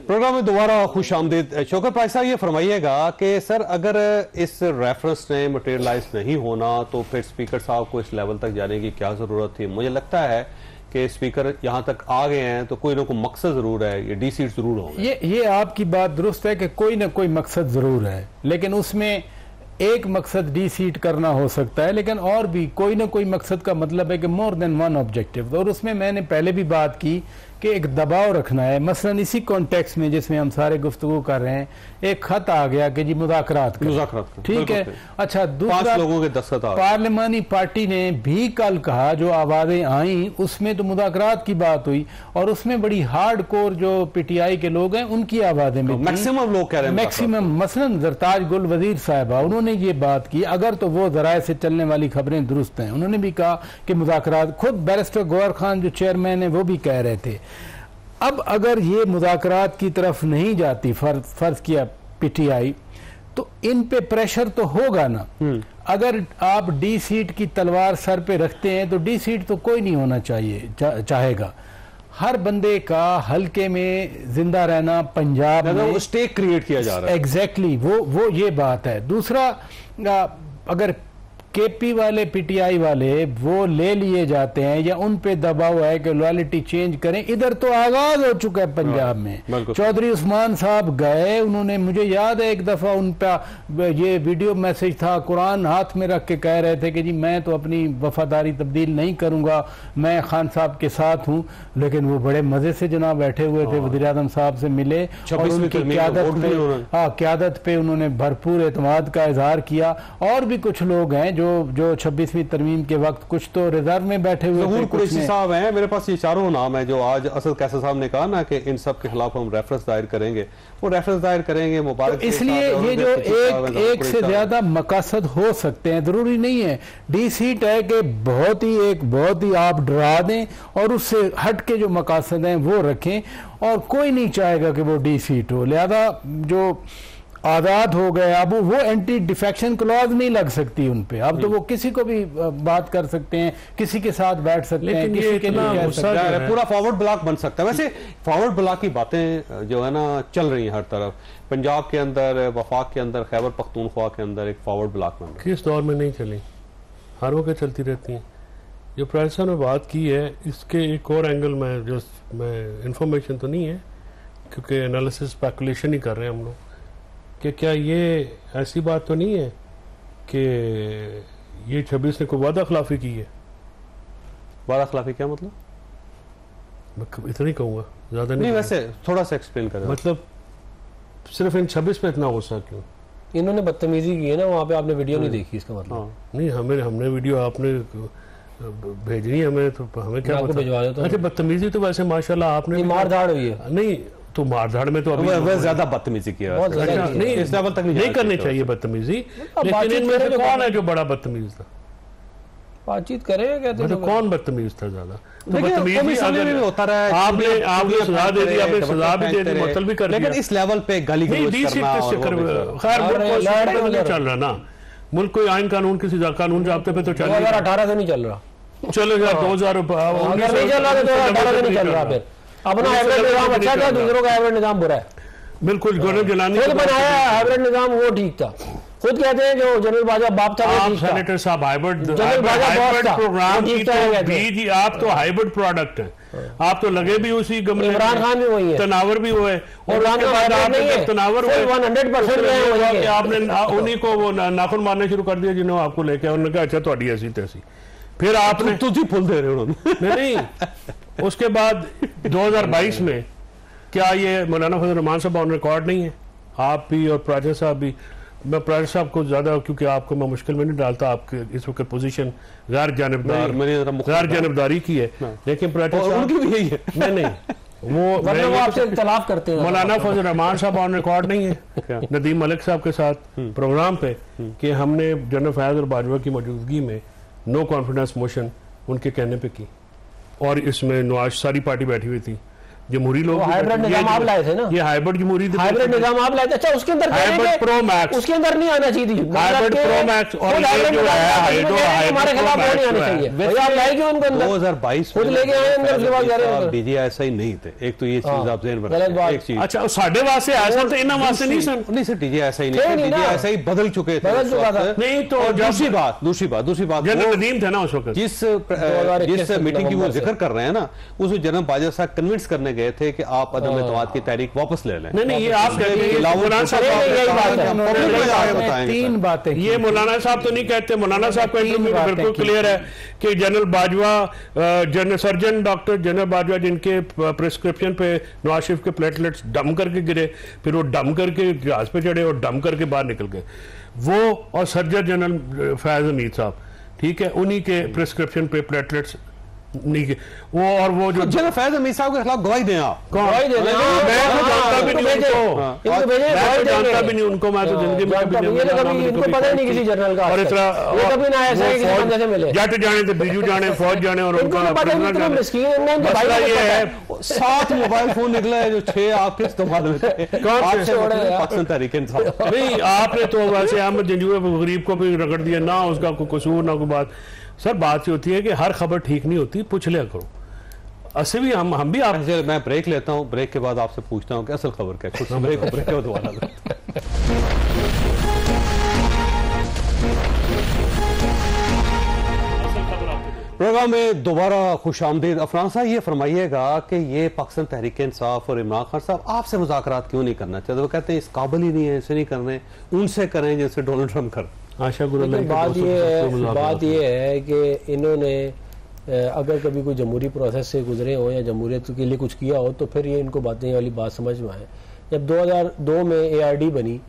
प्रोग्राम में दोबारा खुश आमदीद। शौकत भाई साहब, ये फरमाइएगा कि सर अगर इस रेफरेंस ने मटेरियलाइज नहीं होना तो फिर स्पीकर साहब को इस लेवल तक जाने की क्या जरूरत थी? मुझे लगता है कि स्पीकर यहाँ तक आ गए हैं तो कोई ना कोई मकसद जरूर है, ये डी सीट जरूर होगा। ये आपकी बात दुरुस्त है कि कोई ना कोई मकसद जरूर है, लेकिन उसमें एक मकसद डी सीट करना हो सकता है, लेकिन और भी कोई ना कोई मकसद का मतलब है कि मोर देन वन ऑब्जेक्टिव। और उसमें मैंने पहले भी बात की कि एक दबाव रखना है। मसलन इसी कॉन्टेक्स्ट में जिसमें हम सारे गुफ्तगू कर रहे हैं, एक खत आ गया कि जी मुज़ाकरात ठीक है। अच्छा, दूसरा लोगों के दस्तखत पार्लिमानी पार्टी ने भी कल कहा, जो आवाजें आई उसमें तो मुज़ाकरात की बात हुई और उसमें बड़ी हार्ड कोर जो पीटीआई के लोग हैं उनकी आवाजें में मैक्सिमम लोग कह रहे हैं, मैक्सिमम। मसलन जरताज गुल वजीर साहिबा, उन्होंने ये बात की, अगर तो वो जराए से चलने वाली खबरें दुरुस्त हैं, उन्होंने भी कहा कि मुज़ाकरात, खुद बैरिस्टर गौहर खान जो चेयरमैन है वो भी कह रहे थे। अब अगर ये मुज़ाकरात की तरफ नहीं जाती, फर्ज किया पीटीआई, तो इन पे प्रेशर तो होगा ना। अगर आप डी सीट की तलवार सर पे रखते हैं तो डी सीट तो कोई नहीं होना चाहिए चाहेगा। हर बंदे का हल्के में जिंदा रहना, पंजाब में स्टेक क्रिएट किया जा रहा है। एग्जैक्टली, वो ये बात है। दूसरा, अगर केपी वाले पीटीआई वाले वो ले लिए जाते हैं या उन पे दबाव है कि लॉयल्टी चेंज करें, इधर तो आगाज हो चुका है पंजाब में। चौधरी उस्मान साहब गए, उन्होंने, मुझे याद है एक दफा उन पे ये वीडियो मैसेज था, कुरान हाथ में रख के कह रहे थे कि जी मैं तो अपनी वफादारी तब्दील नहीं करूंगा, मैं खान साहब के साथ हूं। लेकिन वो बड़े मजे से जनाब बैठे हुए थे, वज़ीर आज़म साहब से मिले और उनकी क्यादत पे उन्होंने भरपूर एतमाद का इजहार किया। और भी कुछ लोग हैं जो 26वीं तरमीम के वक्त कुछ तो रिजर्व में बैठे हुए थे, कुरैशी साहब हैं, मेरे पास ये चारों नाम है जो आज असद कैसर साहब ने कहा ना कि इन सब के खिलाफ हम रेफरेंस दायर करेंगे, वो रेफरेंस दायर करेंगे मुबारक। तो इसलिए ये जो एक से ज्यादा मकासद हो सकते हैं, जरूरी नहीं है डी सीट है कि बहुत ही आप डरा दें और उससे हट के जो मकासद हैं वो रखें, और कोई नहीं चाहेगा कि वो डी सीट हो। लिहाजा जो आज़ाद हो गए, अब वो एंटी डिफेक्शन क्लॉज नहीं लग सकती उन पे, अब तो वो किसी को भी बात कर सकते हैं, किसी के साथ बैठ सकते हैं, किसी के लिए कह सकते हैं, पूरा फॉरवर्ड ब्लॉक बन सकता है। वैसे फॉरवर्ड ब्लॉक की बातें जो है ना चल रही हैं हर तरफ, पंजाब के अंदर, वफाक के अंदर, खैबर पख्तूनख्वा के अंदर एक फॉरवर्ड ब्लॉक बन रहा है। किस दौर में नहीं चली, हर वक्त चलती रहती हैं। जो प्रोफेसर ने बात की है, इसके एक और एंगल में जो मैं इंफॉर्मेशन तो नहीं है क्योंकि एनालिसिस स्पेकुलेशन ही कर रहे हैं हम लोग, कि क्या ये ऐसी बात तो नहीं है कि ये 26 ने कोई वादा खिलाफी की है। वादा खिलाफी क्या मतलब? मैं इतना ही कहूँगा, ज्यादा नहीं। वैसे थोड़ा सा एक्सप्लेन करें। मतलब सिर्फ इन 26 पे इतना गुस्सा क्यों? इन्होंने बदतमीजी की है ना, वहाँ पे आपने वीडियो नहीं देखी, इसका मतलब। नहीं, हमने वीडियो आपने भेजनी है हमें, तो हमें क्या भिजवा देता हूं। अच्छा, बदतमीजी तो वैसे माशाल्लाह आपने मारधाड़ हुई है। नहीं तो मारधाड़ में तो अभी ज्यादा बदतमीजी की है, नहीं इस लेवल तक नहीं करनी चाहिए बदतमीजी, लेकिन इनमें से कौन है जो बड़ा बदतमीज था? बातचीत करें क्या? तो कौन बदतमीज था ज्यादा? तो बदतमीजी अगर होता रहा है, आपने सजा दे दी, आपने सजा भी दे दी, मुअत्तल भी कर दिया, लेकिन इस लेवल पे गाली गलौज करना खैर मुल्क चल रहा ना, मुल्क कोई आइन कानून किसी कानून जाब्ते पे तो चल 2018 से नहीं चल रहा। चलो यार 2000 नहीं चल रहा, 2018 से नहीं चल रहा। फिर अपना हाइब्रिड निजाम अच्छा था, दूसरों का हाइब्रिड निजाम बुरा है। बिल्कुल, गवर्नर जलानी खुद बनाया हाइब्रिड निजाम, वो ठीक था। खुद कहते हैं जो जनरल बाजा बाप था वो ठीक था। सेनेटर साहब हाइब्रिड प्रोग्राम की तो भी आप तो हाइब्रिड प्रोडक्ट हैं, आप तो लगे भी उसी गमले। इमरान खान भी वही है, तनावर भी हुए, और तनावर हुए 100% आपने उन्हीं को वो नाखून मारने शुरू कर दिया जिन्होंने आपको लेके, उन्होंने कहा अच्छा थोड़ी ऐसी तैसी, फिर आपने तुझी फुल दे रहे हो। नहीं उसके बाद 2022 में क्या ये मौलाना फजल रहमान साहब ऑन रिकॉर्ड नहीं है? आप भी और प्राजर साहब भी। मैं प्राजर साहब को ज्यादा, क्योंकि आपको मैं मुश्किल में नहीं डालता, आपके इस वक्त पोजीशन गैर जानबदारी की है, लेकिन प्राजर साहब उनकी भी यही है। नहीं वो आपसे इख्तिलाफ करते हैं। मौलाना फजल रहमान साहब ऑन रिकॉर्ड नहीं है नदीम मलिक साहब के साथ प्रोग्राम पे कि हमने जनरल फयाज और बाजवा की मौजूदगी में नो कॉन्फिडेंस मोशन उनके कहने पे की, और इसमें नवाज सारी पार्टी बैठी हुई थी, जमहूरी लोग। हाइब्रिड निजाम आप लाए थे ना, ये हाइब्रिड जमहूरी हाइब्रिड निजाम आप लाए थे। अच्छा, उसके अंदर हाइब्रिड प्रो मैक्स, उसके अंदर नहीं आना चाहिए थी हाइब्रिड प्रो मैक्स, और ये जो है हमारे खिलाफ नहीं आना चाहिए। भैया आप लाएंगे उनको अंदर 2022 खुद लेके आए अंदर, उसके बाद यार बीजे ऐसा ही नहीं थे। एक तो ये चीज आप ज़हन में रखें, एक चीज। अच्छा, साढ़े वास्ते ऐसा तो इना वास्ते नहीं सन, नहीं सर, डीजे ऐसा ही नहीं, डीजे ऐसा ही बदल चुके थे, बदल चुका था। नहीं तो दूसरी बात जनरल नदीम थे ना उस वक्त, जिस मीटिंग की वो जिक्र कर रहे हैं ना, उस जनरल बाजा साहब कन्विंस करने गए थे कि आप अदम एतमाद की तहरीक वापस ले लें। नहीं ये आप तीन बातें, ये मौलाना साहब तो नहीं कहते, मौलाना साहब का इंटरव्यू में बिल्कुल क्लियर है कि general Bajwa, general surgeon doctor general Bajwa जिनके प्रिस्क्रिप्शन पे नवाज शरीफ के प्लेटलेट्स डम करके गिरे, फिर वो डम करके जहाज पे चढ़े और डम करके बाहर निकल गए, वो और सर्जन जनरल फैज हमीद साहब, ठीक है, उन्हीं के प्रिस्क्रिप्शन पे प्लेटलेट्स नहीं, वो और वो जो जनरल फैज हमीद साहब के खिलाफ गवाही दें आप। गवाही दें, मैं तो जानता भी नहीं उनको, मैं तो जिंदगी में इनको पता नहीं किसी जनरल का, और इतना कभी ना ऐसा है कि बंदे से मिले, जट जाने तो बीजू जाने, फौज जाने, और उनका मसला ये है 7 मोबाइल फोन निकला है जो 6 आपके इस्तेमाल में थे। पाकिस्तान तहरीक इंसाफ नहीं, आपने तो वैसे अहमद जंजूए गरीब को भी रगड़ दिया ना, उसका कोई कसूर ना कोई बात। सर बात ये होती है कि हर खबर ठीक नहीं होती, पूछ लिया करो। ऐसे भी हम भी आप, मैं ब्रेक लेता हूं, ब्रेक के बाद आपसे पूछता हूं कि असल खबर क्या है। ब्रेक के बाद दोबारा प्रोग्राम में दोबारा खुश आमदीद। अफरान साहब ये फरमाइएगा कि ये पाकिस्तान तहरीक इंसाफ और इमरान खान साहब आपसे मुज़ाकरात क्यों नहीं करना चाहते? वो कहते हैं इस काबिल ही नहीं है, इसे नहीं करने, उनसे करें जैसे डोनाल्ड ट्रंप कर। बात ये है कि इन्होंने अगर कभी कोई जमहूरी प्रोसेस से गुजरे हो या जमहूरियत के लिए कुछ किया हो तो फिर ये इनको बातें वाली बात समझ में आए। जब 2002 में ARD बनी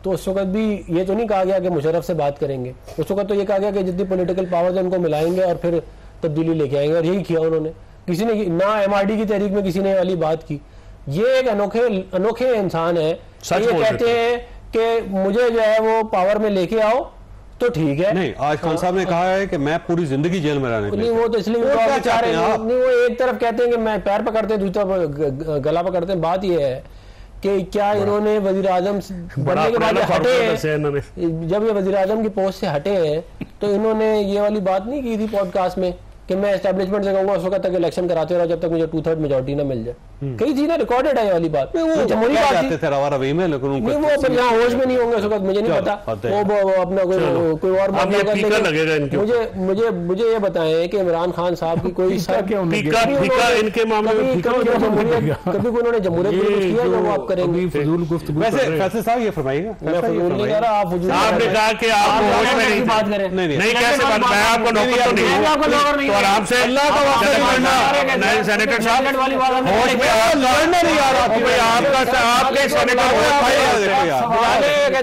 तो उस वक्त भी ये तो नहीं कहा गया कि मुशर्रफ से बात करेंगे, उस वक्त तो ये कहा गया कि जितनी पॉलिटिकल पावर्स है उनको मिलाएंगे और फिर तब्दीली लेके आएंगे, और यही किया उन्होंने। किसी ने ना MRD की तहरीक में किसी ने वाली बात की। ये एक अनोखे इंसान है, ये कहते हैं कि मुझे जो है वो पावर में लेके आओ तो ठीक है। नहीं, आज खान साहब ने कहा है कि मैं पूरी जिंदगी जेल में रहने के लिए। वो तो इसलिए चाह रहे हैं, वो एक तरफ कहते हैं कि मैं पैर पकड़ते हैं, दूसरी तरफ गला पकड़ते हैं। बात ये है कि क्या इन्होंने वजीर आजम बनने के बाद हटे हैं, जब ये वजीर आजम की पोस्ट से हटे हैं तो इन्होंने ये वाली बात नहीं की थी पॉडकास्ट में कि मैं एस्टेब्लिशमेंट से कहूंगा उस वक्त तक इलेक्शन कराते रहो जब तक मुझे 2/3 मेजोरिटी ना मिल जाए। कहीं थी ना, रिकॉर्डेड है ये वाली बात। वो जमहूरी बात थी, वो यहाँ होश में नहीं होंगे उस वक्त, मुझे नहीं पता। वो अपना कोई और मुझे ये बताएं कि इमरान खान साहब की कोई इनके मामले में कभी उन्होंने जमहूरियत के लिए कुछ किया जो वो आप करेंगे? वैसे फैसले साहब ये फरमाइएगा। मैं फजूल नहीं कह रहा, आप फजूल आपने कहा कि आप होश में नहीं बात करें। नहीं कैसे बात, मैं आपको नौकर तो नहीं, तो आराम से अल्लाह का वास्ता नहीं, सेनेटर साहब होश में लड़ने नहीं आ रहा भाई, आपके सेनेटर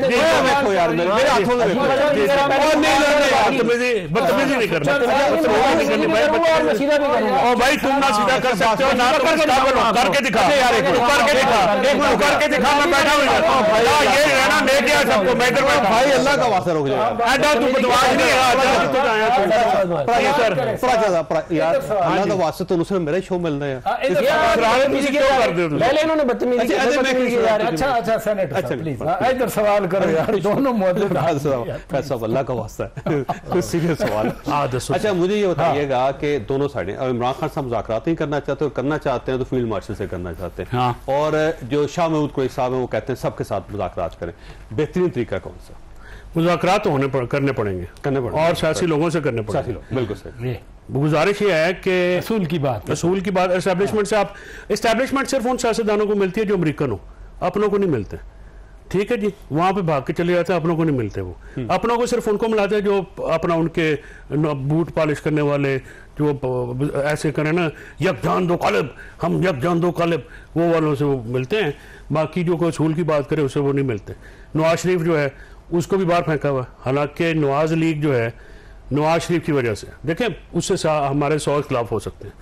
देखो यार मेरे हाथों में बदतमीजी नहीं करना। और भाई तुम ना सीधा कर सकते हो ना करके दिखा, करके दिखा। मैं बैठा हुआ ये रहना ले गया सबको, मैं इधर बैठा। भाई अल्लाह का वास्ता रुक जाएगा, तू बदमाश नहीं यार, अल्लाह का वास्ता तो उसने मेरा शो मिलना है। पहले इन्होंने बदतमीजी। अच्छा सेनेटर प्लीज इधर सवाल करो यार, दोनों मौजूद। अल्लाह का वास्ता है, सीरियस सवाल। अच्छा मुझे ये बताइएगा कि दोनों साइडें, इमरान खान साहब मुज़ाकरात नहीं करना चाहते, और करना चाहते हैं तो फील्ड मार्शल से करना चाहते हैं, और जो शाह महमूद कुरैशी साहब हैं वो कहते हैं सबके साथ मुज़ाकरात करें। बेहतरीन तरीका कौन सा? मुज़ाकरात तो करने पड़ेंगे और सियासी लोगों से करने पड़ेंगे। बिल्कुल सही। गुजारिश ये है कि असूल की बात एस्टैब्लिशमेंट से, आप एस्टैब्लिशमेंट सिर्फ उन सियासतदानों को मिलती है जो अमेरिकन हो, अपनों को नहीं मिलते। ठीक है जी, वहां पे भाग के चले जाते हैं, अपनों को नहीं मिलते। वो अपनों को सिर्फ उनको मिलाते हैं जो अपना उनके बूट पॉलिश करने वाले, जो ऐसे करें ना यकजान दो कालिब, हम यकजान दो कालिब, वो वालों से वो मिलते हैं। बाकी जो कोई असूल की बात करे उससे वो नहीं मिलते। नवाज शरीफ जो है उसको भी बाहर फेंका हुआ, हालांकि नवाज लीग जो है नवाज शरीफ की वजह से, देखें उससे हमारे 100 खिलाफ हो सकते हैं।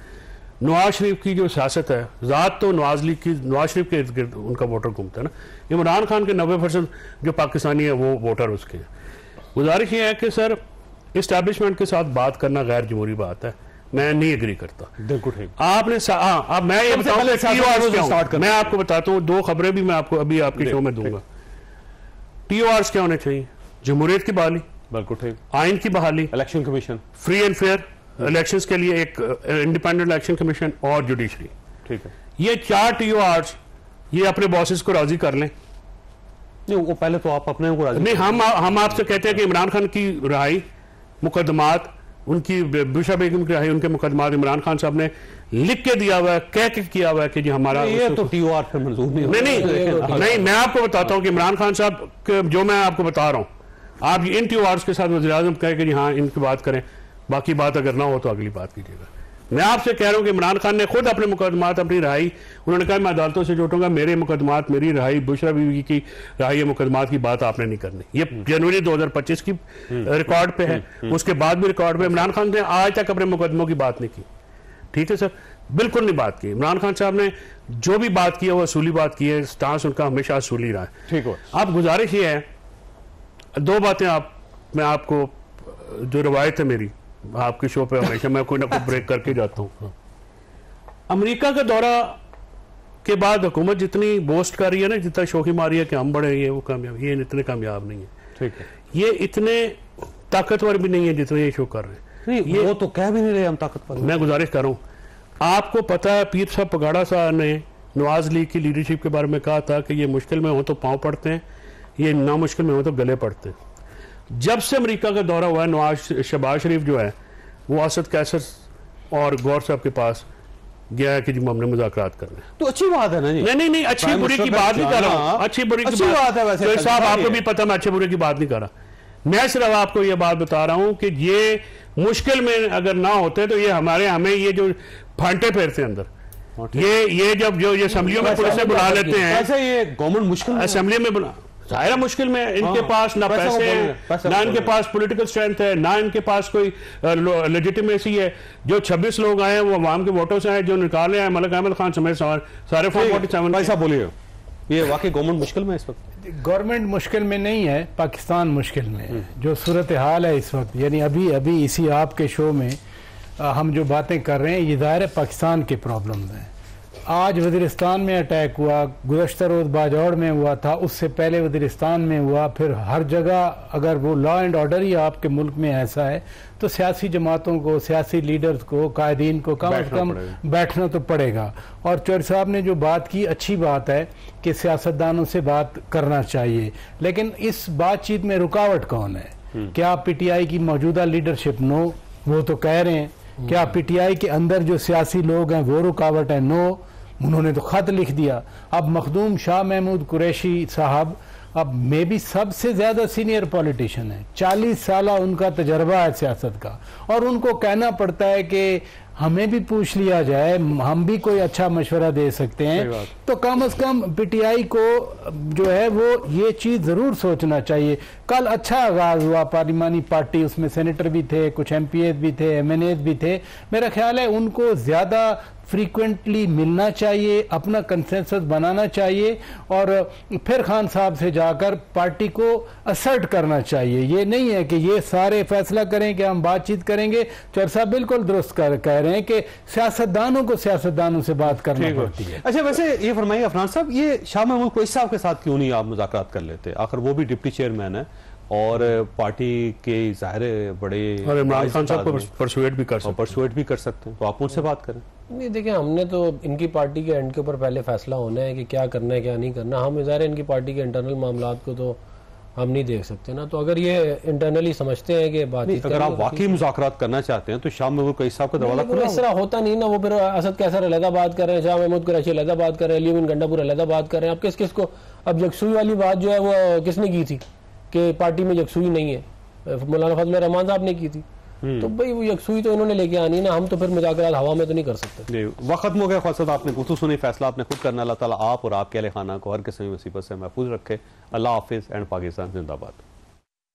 नवाज शरीफ की जो सियासत है, ज़ात तो नवाज लीग की, नवाज शरीफ के इर्द गिर्द उनका वोटर घूमता है ना। इमरान खान के 90% जो पाकिस्तानी है वो वोटर उसके हैं। गुजारिश ये है कि सर इस्टेब्लिशमेंट के साथ बात करना गैर जमहूरी बात है, मैं नहीं एग्री करता। बिल्कुल ठीक। आपने अब मैं ये बताऊं, मैं आपको बताता हूँ 2 खबरें भी मैं आपको अभी आपके शो में दूंगा। TORs क्या होने चाहिए? जमहूरियत की बहाली, बिल्कुल ठीक, आइन की बहाली, election commission, free and fair elections के लिए एक इंडिपेंडेंट इलेक्शन कमीशन, और जुडिशरी। ठीक है, ये 4 TORs ये अपने बॉसेस को राजी कर लें। नहीं वो पहले तो आप अपने को राजी नहीं, हम आपसे कहते हैं कि इमरान खान की रिहाई, मुकदमात, उनकी बुशरा बेगम की रिहाई, उनके मुकदमात इमरान खान साहब ने लिख के दिया हुआ है, कह के किया हुआ है कि जी हमारा ये तो TOR पे मंजूर नहीं। मैं आपको बताता हूँ कि इमरान खान साहब जो मैं आपको बता रहा हूँ, आप इन TORs के साथ वज़ीर आज़म कहे कि जी हाँ इनकी बात करें, बाकी बात अगर ना हो तो अगली बात कीजिएगा। मैं आपसे कह रहा हूं कि इमरान खान ने खुद अपने मुकदमात, अपनी रिहाई, उन्होंने कहा मैं अदालतों से जुटूंगा, मेरे मुकदमात, मेरी रिहाई, बुशरा बीवी की रिहाई, मुकदमात की बात आपने नहीं करनी। ये जनवरी 2025 की रिकॉर्ड पे है, उसके बाद भी रिकॉर्ड पे। इमरान खान ने आज तक अपने मुकदमों की बात नहीं की। ठीक है सर, बिल्कुल नहीं बात की। इमरान खान साहब ने जो भी बात की है वो असूली बात की है, स्टांस उनका हमेशा असूली रहा है। ठीक है, आप गुजारिश ये है 2 बातें मैं आपको, जो रवायत है मेरी आपके शो पे, हमेशा मैं कोई ना कोई ब्रेक करके जाता हूँ। अमेरिका का दौरा के बाद हुकूमत जितनी बोस्ट कर रही है ना, जितना शौकी मारी है कि हम बड़े ये वो कामयाब, ये इतने कामयाब नहीं है। ठीक है, ये इतने ताकतवर भी नहीं है जितने ये शो कर रहे हैं। नहीं ये वो तो कह भी नहीं रहे हम ताकतवर। मैं गुजारिश कर रहा हूँ, आपको पता है पीर साहब पगाड़ा साहब ने नवाज लीग की लीडरशिप के बारे में कहा था कि ये मुश्किल में हो तो पाँव पड़ते हैं, ये ना मुश्किल में हो तो गले पड़ते हैं। जब से अमेरिका का दौरा हुआ है, शहबाज शरीफ जो है वो असद कैसर और गौर साहब के पास गया है कि जी हमने मुज़ाकरात करने। तो अच्छी बात है ना जी। नहीं अच्छी बुरी की बात नहीं कर रहा हूँ, अच्छी बुरी की बात है। वैसे साहब आपको भी पता, मैं अच्छे बुरे की बात नहीं कर रहा। मैं सिर्फ आपको ये बात बता रहा हूँ कि ये मुश्किल में अगर ना होते तो ये हमें ये जो फांटे फेरते अंदर, ये जब जो ये असेंबलियों में पुलिस से बुला लेते हैं, ये गवर्नमेंट मुश्किल असेंबली में बुला, जाहिर है मुश्किल में, इनके पास ना पैसे हैं, ना इनके पास पॉलिटिकल स्ट्रेंथ है, ना इनके पास कोई लेजिटिमेसी है। जो 26 लोग आए हैं वो अवाम के वोटों से आए, जो निकाले हैं मलिक अहमद खान समेत सारे 447। भाई साहब बोलिए, ये वाकई गवर्नमेंट मुश्किल में इस वक्त? गवर्नमेंट मुश्किल में नहीं है, पाकिस्तान मुश्किल में है। जो सूरत हाल है इस वक्त, यानी अभी इसी आपके शो में हम जो बातें कर रहे हैं, ये ज़ाहिर है पाकिस्तान के प्रॉब्लम्स हैं। आज वज़ीरिस्तान में अटैक हुआ, गुज़श्ता रोज़ बाजौड़ में हुआ था, उससे पहले वज़ीरिस्तान में हुआ, फिर हर जगह अगर वो लॉ एंड ऑर्डर ही आपके मुल्क में ऐसा है तो सियासी जमातों को, सियासी लीडर्स को, कायदीन को कम से कम बैठना तो पड़ेगा। और चौधरी साहब ने जो बात की, अच्छी बात है कि सियासतदानों से बात करना चाहिए, लेकिन इस बातचीत में रुकावट कौन है? क्या PTI की मौजूदा लीडरशिप? नो, वो तो कह रहे हैं। क्या PTI के अंदर जो सियासी लोग हैं वो रुकावट है? नो, उन्होंने तो खत लिख दिया। अब मखदूम शाह महमूद कुरैशी साहब अब मे भी सबसे ज्यादा सीनियर पॉलिटिशियन है, 40 साल उनका तजर्बा है सियासत का, और उनको कहना पड़ता है कि हमें भी पूछ लिया जाए, हम भी कोई अच्छा मशवरा दे सकते हैं। तो कम से कम PTI को जो है वो ये चीज जरूर सोचना चाहिए। कल अच्छा आगाज हुआ, पार्लिमानी पार्टी, उसमें सेनेटर भी थे, कुछ MPs भी थे, MNAs भी थे। मेरा ख्याल है उनको ज्यादा फ्रीक्वेंटली मिलना चाहिए, अपना कंसेंसस बनाना चाहिए और फिर खान साहब से जाकर पार्टी को असर्ट करना चाहिए। ये नहीं है कि ये सारे फैसला करें कि हम बातचीत करेंगे। चौधरी साहब बिल्कुल दुरुस्त कह रहे हैं कि सियासतदानों को सियासतदानों से बात करनी पड़ती है। अच्छा, वैसे ये फरमाइए अफनान साहब, ये शाह महमूद कुरैशी साहब के साथ क्यों नहीं आप मुज़ाकरात कर लेते? आखिर वो भी डिप्टी चेयरमैन है और पार्टी के ज़ाहिर बड़े, और इमरान खान साहब को परसुएट भी कर सकते हैं, तो आप उनसे बात करें। नहीं, देखिए, हमने तो इनकी पार्टी के एंड के ऊपर पहले फैसला होना है कि क्या करना है क्या नहीं करना। हम ज़ाहिर इनकी पार्टी के इंटरनल मामलात को तो हम नहीं देख सकते ना। तो अगर ये इंटरनली समझते हैं कि बातचीत, अगर आप वाकई मुज़ाकरात करना चाहते हैं तो शाह महमूद कुरैशी साहब का दरवाजा खुला। इस तरह होता नहीं ना। वो फिर असद कैसर अलहदा बात कर रहे हैं, शाह महमूद कुरैशी अलहदा बात कर रहे हैं, लीबिन गंडापुर अलहदा बात कर रहे हैं। अब किस को, अब यकसुई वाली बात जो है वो किसने की थी कि पार्टी में यकसुई नहीं है? मौलाना फजल रहमान साहब ने की थी। तो भाई वो यकसुई तो इन्होंने लेके आनी ना, हम तो फिर मुज़ाकरात हवा में तो नहीं कर सकते। वक्त खत्म हो गया। ख्वाजा आपने गुफ्तगू सुनी, फैसला आपने खुद करना। अल्लाह ताला आप और आपके अहले खाना को हर किस्म की मुसीबत से महफूज रखे। अल्लाह हाफिज़ एंड पाकिस्तान जिंदाबाद।